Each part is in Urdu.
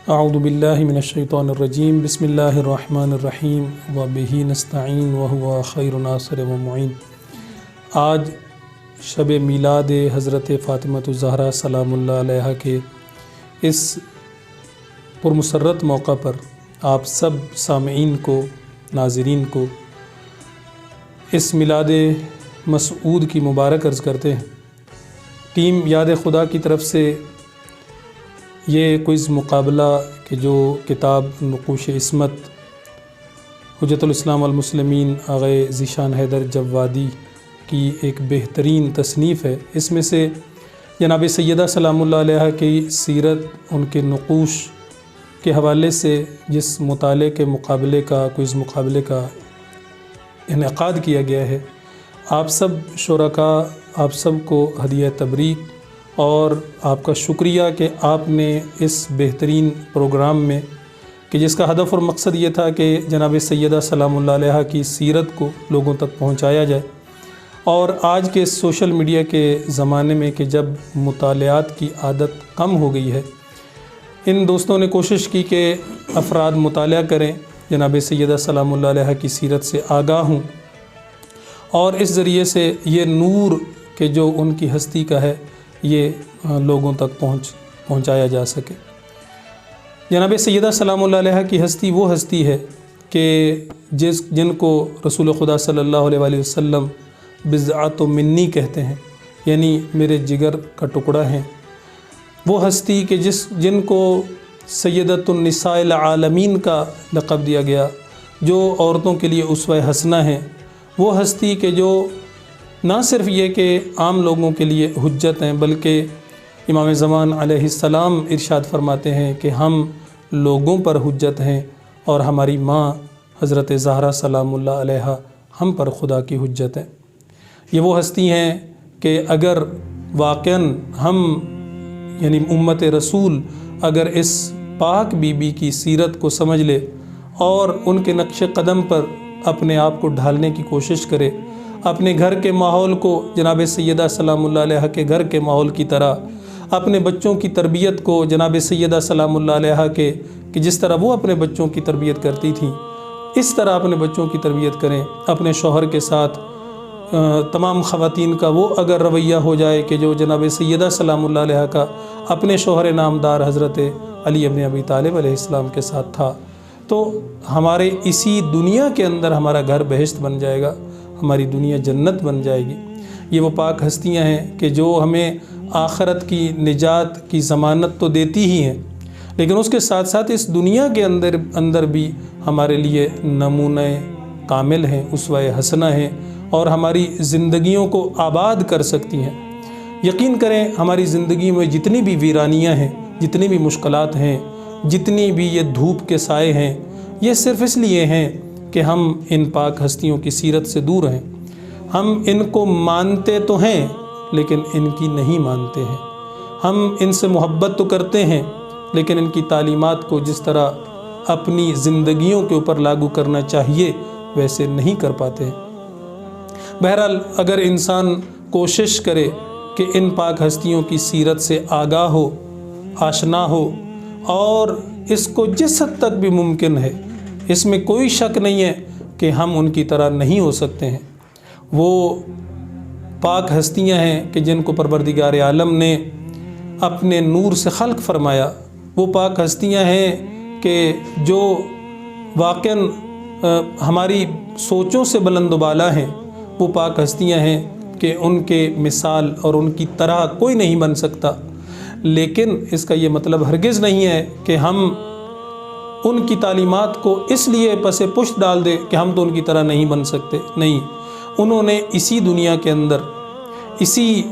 اعوذ باللہ من الشیطان الرجیم بسم اللہ الرحمن الرحیم وبہ نستعین وہو خیر ناصر و معین۔ آج شب میلاد حضرت فاطمہ الزہرا سلام اللہ علیہا کے اس پرمسرت موقع پر آپ سب سامعین کو، ناظرین کو اس میلاد مسعود کی مبارک عرض کرتے ہیں۔ ٹیم یاد خدا کی طرف سے یہ کوئز مقابلہ کہ جو کتاب نقوش عصمت حجت الاسلام والمسلمین آغا ذیشان حیدر جوادی کی ایک بہترین تصنیف ہے، اس میں سے جناب سیدہ سلام اللہ علیہا کی سیرت، ان کے نقوش کے حوالے سے جس مطالعے کے مقابلے کا، کوئز مقابلے کا انعقاد کیا گیا ہے، آپ سب شرکاء، آپ سب کو ہدیہ تبریک اور آپ کا شکریہ کہ آپ نے اس بہترین پروگرام میں، کہ جس کا ہدف اور مقصد یہ تھا کہ جناب سیدہ سلام اللہ علیہا کی سیرت کو لوگوں تک پہنچایا جائے، اور آج کے سوشل میڈیا کے زمانے میں کہ جب مطالعات کی عادت کم ہو گئی ہے، ان دوستوں نے کوشش کی کہ افراد مطالعہ کریں، جناب سیدہ سلام اللہ علیہا کی سیرت سے آگاہ ہوں، اور اس ذریعے سے یہ نور کہ جو ان کی ہستی کا ہے یہ لوگوں تک پہنچایا جا سکے۔ جناب سیدہ سلام اللہ علیہا کی ہستی وہ ہستی ہے کہ جن کو رسول خدا صلی اللہ علیہ وآلہ وسلم بضعۃ منی کہتے ہیں، یعنی میرے جگر کا ٹکڑا ہیں۔ وہ ہستی کہ جن کو سیدۃ النساء العالمین کا لقب دیا گیا، جو عورتوں کے لیے اسوہ حسنہ ہیں۔ وہ ہستی کہ جو نہ صرف یہ کہ عام لوگوں کے لیے حجت ہیں، بلکہ امام زمان علیہ السلام ارشاد فرماتے ہیں کہ ہم لوگوں پر حجت ہیں، اور ہماری ماں حضرت زہرا سلام اللہ علیہا ہم پر خدا کی حجت ہے۔ یہ وہ ہستی ہیں کہ اگر واقعاً ہم یعنی امت رسول اگر اس پاک بی بی کی سیرت کو سمجھ لے اور ان کے نقش قدم پر اپنے آپ کو ڈھالنے کی کوشش کرے، اپنے گھر کے ماحول کو جناب سیدہ سلام اللہ علیہا کے گھر کے ماحول کی طرح، اپنے بچوں کی تربیت کو جناب سیدہ سلام اللہ علیہا کے کہ جس طرح وہ اپنے بچوں کی تربیت کرتی تھیں، اس طرح اپنے بچوں کی تربیت کریں۔ اپنے شوہر کے ساتھ تمام خواتین کا وہ اگر رویہ ہو جائے کہ جو جناب سیدہ سلام اللہ علیہا کا اپنے شوہر نامدار حضرت علی ابن ابی طالب علیہ السلام کے ساتھ تھا، تو ہمارے اسی دنیا کے اندر ہمارا گھر بہشت بن جائے گا، ہماری دنیا جنت بن جائے گی۔ یہ وہ پاک ہستیاں ہیں کہ جو ہمیں آخرت کی نجات کی ضمانت تو دیتی ہی ہیں، لیکن اس کے ساتھ ساتھ اس دنیا کے اندر بھی ہمارے لیے نمونہ کامل ہیں، اسوہ حسنہ ہیں، اور ہماری زندگیوں کو آباد کر سکتی ہیں۔ یقین کریں، ہماری زندگی میں جتنی بھی ویرانیاں ہیں، جتنی بھی مشکلات ہیں، جتنی بھی یہ دھوپ کے سائے ہیں، یہ صرف اس لیے ہیں کہ ہم ان پاک ہستیوں کی سیرت سے دور ہیں۔ ہم ان کو مانتے تو ہیں لیکن ان کی نہیں مانتے ہیں۔ ہم ان سے محبت تو کرتے ہیں لیکن ان کی تعلیمات کو جس طرح اپنی زندگیوں کے اوپر لاگو کرنا چاہیے ویسے نہیں کر پاتے ہیں۔ بہرحال اگر انسان کوشش کرے کہ ان پاک ہستیوں کی سیرت سے آگاہ ہو، آشنا ہو، اور اس کو جس حد تک بھی ممکن ہے، اس میں کوئی شک نہیں ہے کہ ہم ان کی طرح نہیں ہو سکتے ہیں۔ وہ پاک ہستیاں ہیں کہ جن کو پروردگار عالم نے اپنے نور سے خلق فرمایا۔ وہ پاک ہستیاں ہیں کہ جو واقعاً ہماری سوچوں سے بلند و بالا ہیں۔ وہ پاک ہستیاں ہیں کہ ان کے مثال اور ان کی طرح کوئی نہیں بن سکتا، لیکن اس کا یہ مطلب ہرگز نہیں ہے کہ ہم ان کی تعلیمات کو اس لیے پس پشت ڈال دے کہ ہم تو ان کی طرح نہیں بن سکتے۔ نہیں، انہوں نے اسی دنیا کے اندر، اسی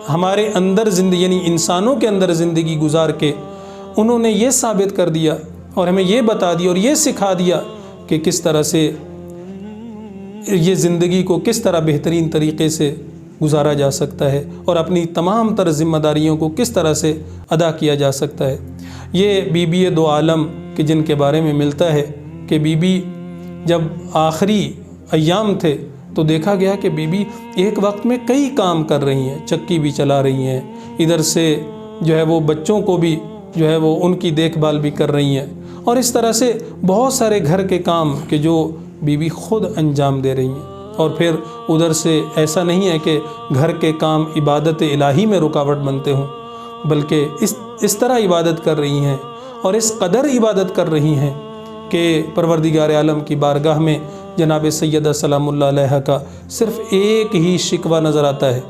ہمارے اندر زندگی یعنی انسانوں کے اندر زندگی گزار کے انہوں نے یہ ثابت کر دیا اور ہمیں یہ بتا دیا اور یہ سکھا دیا کہ کس طرح سے یہ زندگی کو کس طرح بہترین طریقے سے گزارا جا سکتا ہے، اور اپنی تمام تر ذمہ داریوں کو کس طرح سے ادا کیا جا سکتا ہے۔ یہ بی بی دو عالم کہ جن کے بارے میں ملتا ہے کہ بی بی جب آخری ایام تھے تو دیکھا گیا کہ بی بی ایک وقت میں کئی کام کر رہی ہیں، چکی بھی چلا رہی ہیں، ادھر سے جو ہے وہ بچوں کو بھی جو ہے وہ ان کی دیکھ بھال بھی کر رہی ہیں، اور اس طرح سے بہت سارے گھر کے کام کہ جو بیوی خود انجام دے رہی ہیں۔ اور پھر ادھر سے ایسا نہیں ہے کہ گھر کے کام عبادت الہی میں رکاوٹ بنتے ہوں، بلکہ اس طرح عبادت کر رہی ہیں اور اس قدر عبادت کر رہی ہیں کہ پروردگار عالم کی بارگاہ میں جناب سیدہ سلام اللہ علیہا کا صرف ایک ہی شکوہ نظر آتا ہے،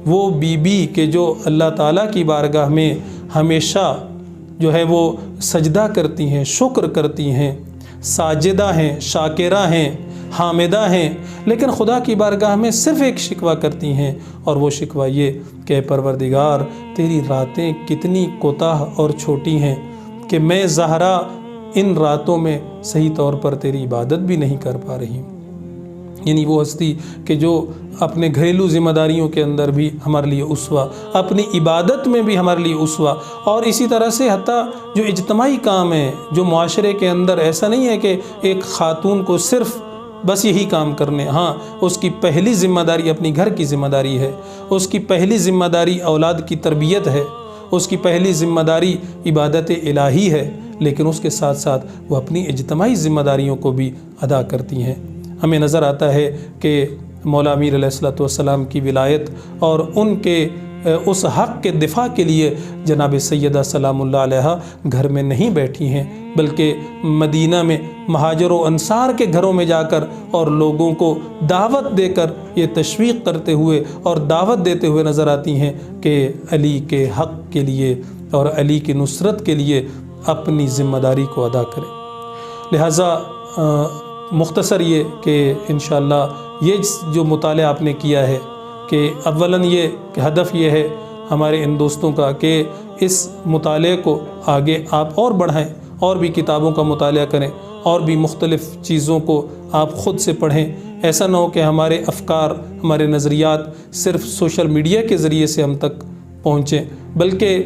وہ بی کہ جو اللہ تعالیٰ کی بارگاہ میں ہمیشہ جو ہے وہ سجدہ کرتی ہیں، شکر کرتی ہیں، ساجدہ ہیں، شاکرہ ہیں، حامدہ ہیں، لیکن خدا کی بارگاہ میں صرف ایک شکوہ کرتی ہیں، اور وہ شکوہ یہ کہ پروردگار تیری راتیں کتنی کوتاہ اور چھوٹی ہیں کہ میں زہرا ان راتوں میں صحیح طور پر تیری عبادت بھی نہیں کر پا رہی ہوں۔ یعنی وہ ہستی کہ جو اپنے گھریلو ذمہ داریوں کے اندر بھی ہمارے لیے اسوہ، اپنی عبادت میں بھی ہمارے لیے اسوہ، اور اسی طرح سے حتیٰ جو اجتماعی کام ہے، جو معاشرے کے اندر ایسا نہیں ہے کہ ایک خاتون کو صرف بس یہی کام کرنے، ہاں اس کی پہلی ذمہ داری اپنی گھر کی ذمہ داری ہے، اس کی پہلی ذمہ داری اولاد کی تربیت ہے، اس کی پہلی ذمہ داری عبادت الہی ہے، لیکن اس کے ساتھ ساتھ وہ اپنی اجتماعی ذمہ داریوں کو بھی ادا کرتی ہیں۔ ہمیں نظر آتا ہے کہ مولا امیر علیہ السلام کی ولایت اور ان کے اس حق کے دفاع کے لیے جناب سیدہ سلام اللہ علیہا گھر میں نہیں بیٹھی ہیں، بلکہ مدینہ میں مہاجر و انصار کے گھروں میں جا کر اور لوگوں کو دعوت دے کر یہ تشویق کرتے ہوئے اور دعوت دیتے ہوئے نظر آتی ہیں کہ علی کے حق کے لیے اور علی کی نصرت کے لیے اپنی ذمہ داری کو ادا کریں۔ لہٰذا مختصر یہ کہ انشاءاللہ یہ جو مطالعہ آپ نے کیا ہے کہ اولاً یہ کہ ہدف یہ ہے ہمارے ان دوستوں کا کہ اس مطالعے کو آگے آپ اور بڑھائیں، اور بھی کتابوں کا مطالعہ کریں، اور بھی مختلف چیزوں کو آپ خود سے پڑھیں۔ ایسا نہ ہو کہ ہمارے افکار، ہمارے نظریات صرف سوشل میڈیا کے ذریعے سے ہم تک پہنچیں، بلکہ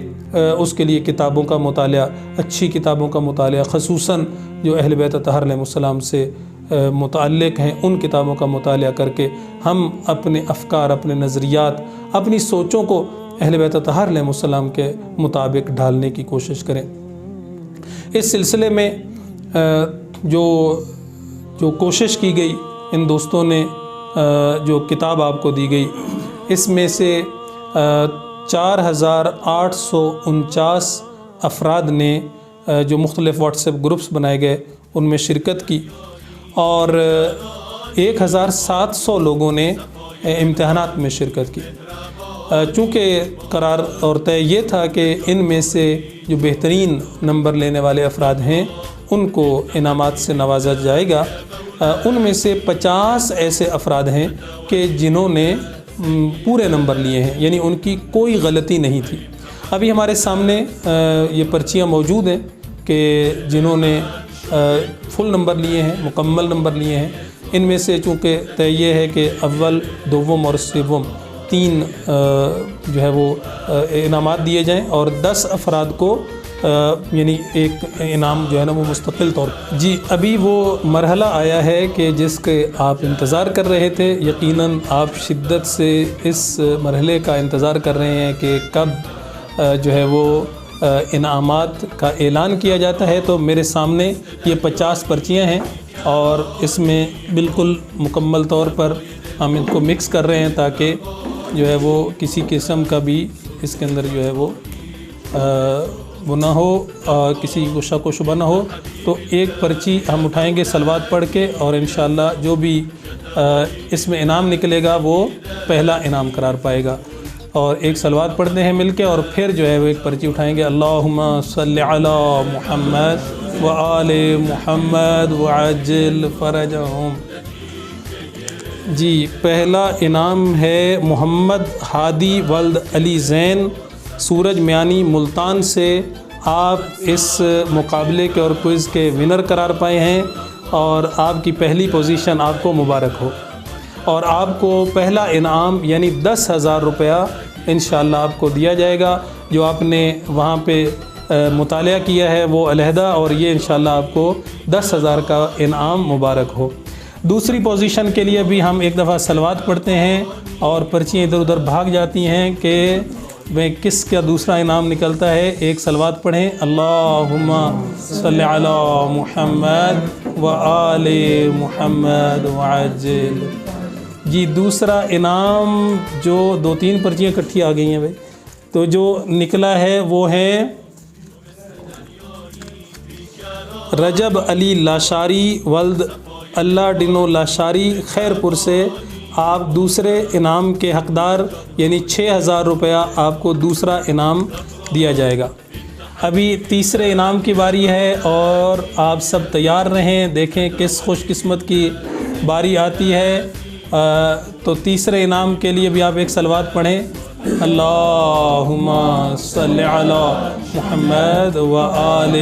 اس کے لیے کتابوں کا مطالعہ، اچھی کتابوں کا مطالعہ، خصوصاً جو اہل بیت اطہار علیہ السلام سے متعلق ہیں، ان کتابوں کا مطالعہ کر کے ہم اپنے افکار، اپنے نظریات، اپنی سوچوں کو اہل بیت اطہار علیہ السلام کے مطابق ڈھالنے کی کوشش کریں۔ اس سلسلے میں جو کوشش کی گئی، ان دوستوں نے جو کتاب آپ کو دی گئی، اس میں سے 4849 افراد نے جو مختلف واٹس ایپ گروپس بنائے گئے ان میں شرکت کی، اور 1700 لوگوں نے امتحانات میں شرکت کی۔ چونکہ قرار اور طے یہ تھا کہ ان میں سے جو بہترین نمبر لینے والے افراد ہیں ان کو انعامات سے نوازا جائے گا۔ ان میں سے 50 ایسے افراد ہیں کہ جنہوں نے پورے نمبر لیے ہیں، یعنی ان کی کوئی غلطی نہیں تھی۔ ابھی ہمارے سامنے یہ پرچیاں موجود ہیں کہ جنہوں نے فل نمبر لیے ہیں، مکمل نمبر لیے ہیں۔ ان میں سے چونکہ طے یہ ہے کہ اول، دوم اور سوم 3 جو ہے وہ انعامات دیے جائیں، اور 10 افراد کو یعنی ایک انعام جو ہے نا وہ مستقل طور پر۔ جی ابھی وہ مرحلہ آیا ہے کہ جس کے آپ انتظار کر رہے تھے، یقیناً آپ شدت سے اس مرحلے کا انتظار کر رہے ہیں کہ کب جو ہے وہ انعامات کا اعلان کیا جاتا ہے۔ تو میرے سامنے یہ 50 پرچیاں ہیں، اور اس میں بالکل مکمل طور پر ہم ان کو مکس کر رہے ہیں تاکہ جو ہے وہ کسی قسم کا بھی اس کے اندر جو ہے وہ نہ ہو، کسی کو شک و شبہ نہ ہو۔ تو ایک پرچی ہم اٹھائیں گے صلوات پڑھ کے، اور انشاءاللہ جو بھی اس میں انعام نکلے گا وہ پہلا انعام قرار پائے گا۔ اور ایک صلوات پڑھتے ہیں مل کے، اور پھر جو ہے وہ ایک پرچی اٹھائیں گے، اللہم صلی علی محمد وآل محمد وعجل فرجہم۔ جی پہلا انعام ہے محمد ہادی ولد علی زین، سورج میانی ملتان سے۔ آپ اس مقابلے کے اور کوئز کے ونر قرار پائے ہیں، اور آپ کی پہلی پوزیشن آپ کو مبارک ہو، اور آپ کو پہلا انعام یعنی 10,000 روپیہ انشاءاللہ آپ کو دیا جائے گا۔ جو آپ نے وہاں پہ مطالعہ کیا ہے وہ علیحدہ، اور یہ انشاءاللہ آپ کو 10,000 کا انعام مبارک ہو۔ دوسری پوزیشن کے لیے بھی ہم ایک دفعہ صلوات پڑھتے ہیں، اور پرچیاں ادھر ادھر بھاگ جاتی ہیں کہ میں کس کا دوسرا انعام نکلتا ہے؟ ایک صلوات پڑھیں، اللہم صلی علی محمد و آل محمد وعجل۔ جی دوسرا انعام جو 2-3 پرچیاں اکٹھی آ گئی ہیں بھائی، تو جو نکلا ہے وہ ہے رجب علی لاشاری ولد اللہ ڈنو لاشاری خیر پور سے۔ آپ دوسرے انعام کے حقدار، یعنی 6000 روپیہ آپ کو دوسرا انعام دیا جائے گا۔ ابھی تیسرے انعام کی باری ہے اور آپ سب تیار رہیں، دیکھیں کس خوش قسمت کی باری آتی ہے۔ تو تیسرے انعام کے لیے بھی آپ ایک صلوات پڑھیں، اللہم صلی علی محمد و آل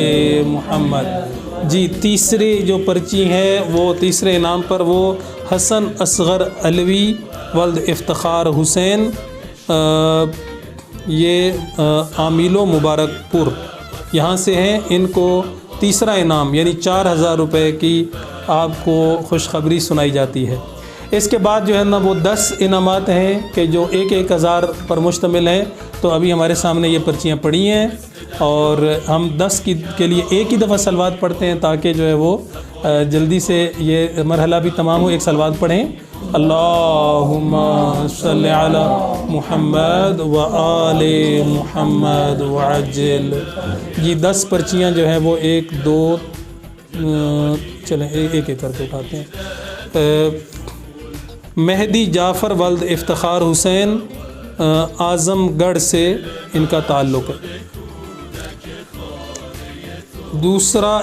محمد۔ جی تیسری جو پرچی ہے وہ تیسرے انعام پر وہ حسن اصغر علوی ولد افتخار حسین، یہ عامیل و مبارک پور یہاں سے ہیں۔ ان کو تیسرا انعام یعنی 4000 روپے کی آپ کو خوشخبری سنائی جاتی ہے۔ اس کے بعد جو ہے نا وہ 10 انعامات ہیں کہ جو 1000 پر مشتمل ہیں۔ تو ابھی ہمارے سامنے یہ پرچیاں پڑی ہیں اور ہم 10 کے لیے ایک ہی دفعہ صلوات پڑھتے ہیں تاکہ جو ہے وہ جلدی سے یہ مرحلہ بھی تمام ہو۔ ایک صلوات پڑھیں، اللہم صلی علی محمد و آل محمد وعجل۔ یہ 10 پرچیاں جو ہیں وہ 1 2 چلیں ایک کر کے اٹھاتے ہیں۔ مہدی جعفر ولد افتخار حسین اعظم گڑھ سے ان کا تعلق ہے۔ دوسرا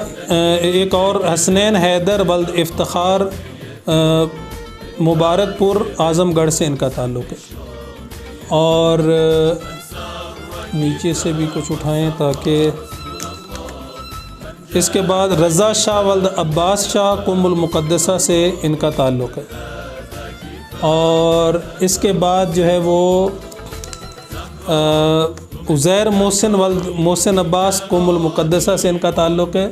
ایک اور حسنین حیدر ولد افتخار مبارک پور اعظم گڑھ سے ان کا تعلق ہے۔ اور نیچے سے بھی کچھ اٹھائیں تاکہ اس کے بعد رضا شاہ ولد عباس شاہ قم المقدسہ سے ان کا تعلق ہے۔ اور اس کے بعد جو ہے وہ عزیر محسن ولد محسن عباس قم المقدسہ سے ان کا تعلق ہے۔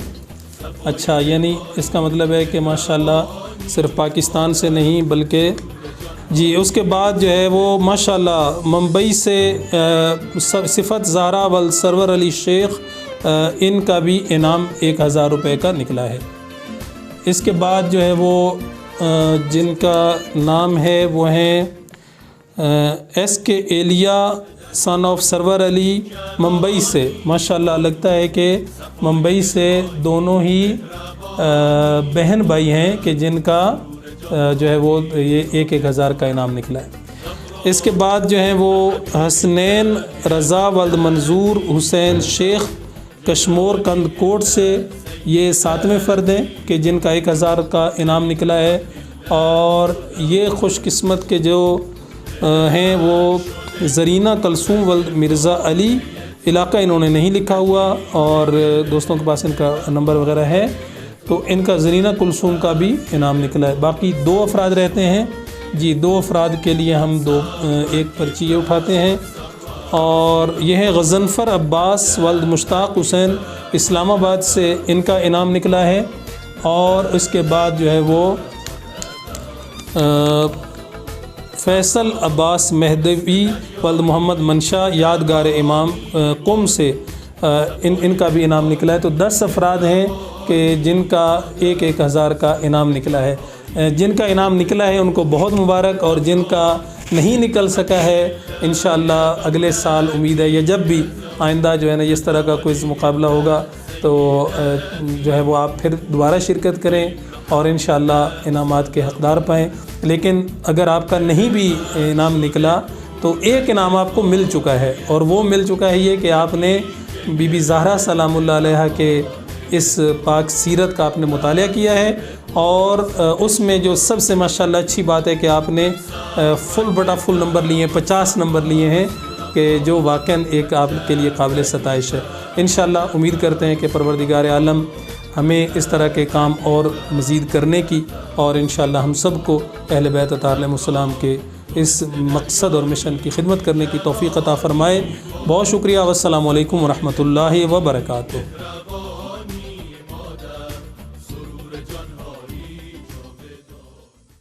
اچھا، یعنی اس کا مطلب ہے کہ ماشاءاللہ صرف پاکستان سے نہیں بلکہ جی اس کے بعد جو ہے وہ ماشاءاللہ ممبئی سے صفت زہرا ولد سرور علی شیخ، ان کا بھی انعام 1000 روپے کا نکلا ہے۔ اس کے بعد جو ہے وہ جن کا نام ہے وہ ہیں ایس کے ایلیا سن آف سرور علی ممبئی سے۔ ماشاءاللہ لگتا ہے کہ ممبئی سے دونوں ہی بہن بھائی ہیں کہ جن کا جو ہے وہ یہ 1000 کا انعام نکلا ہے۔ اس کے بعد جو ہیں وہ حسنین رضا ولد منظور حسین شیخ کشمور کند کوٹ سے، یہ 7ویں فرد ہیں کہ جن کا 1000 کا انعام نکلا ہے۔ اور یہ خوش قسمت کے جو ہیں وہ زرینہ کلثوم ولد مرزا علی، علاقہ انہوں نے نہیں لکھا ہوا اور دوستوں کے پاس ان کا نمبر وغیرہ ہے، تو ان کا زرینہ کلثوم کا بھی انعام نکلا ہے۔ باقی 2 افراد رہتے ہیں جی، 2 افراد کے لیے ہم ایک پرچی یہ اٹھاتے ہیں اور یہ ہے غضنفر عباس ولد مشتاق حسین اسلام آباد سے، ان کا انعام نکلا ہے۔ اور اس کے بعد جو ہے وہ فیصل عباس مہدوی ولد محمد منشا یادگار امام قم سے، ان کا بھی انعام نکلا ہے۔ تو 10 افراد ہیں کہ جن کا 1000 کا انعام نکلا ہے۔ جن کا انعام نکلا ہے ان کو بہت مبارک، اور جن کا نہیں نکل سکا ہے انشاءاللہ اگلے سال امید ہے یا جب بھی آئندہ جو ہے نا اس طرح کا کوئی مقابلہ ہوگا تو جو ہے وہ آپ پھر دوبارہ شرکت کریں اور انشاءاللہ انعامات کے حقدار پائیں۔ لیکن اگر آپ کا نہیں بھی انعام نکلا تو ایک انعام آپ کو مل چکا ہے، اور وہ مل چکا ہے یہ کہ آپ نے بی بی زہرا سلام اللہ علیہا کے اس پاک سیرت کا آپ نے مطالعہ کیا ہے، اور اس میں جو سب سے ماشاءاللہ اچھی بات ہے کہ آپ نے فل نمبر لیے ہیں، 50 نمبر لیے ہیں، کہ جو واقعاً ایک آپ کے لیے قابل ستائش ہے۔ انشاءاللہ امید کرتے ہیں کہ پروردگار عالم ہمیں اس طرح کے کام اور مزید کرنے کی، اور انشاءاللہ ہم سب کو اہل بیت اطہار علیہم السلام کے اس مقصد اور مشن کی خدمت کرنے کی توفیق عطا فرمائے۔ بہت شکریہ، والسلام علیکم ورحمۃ اللہ وبرکاتہ۔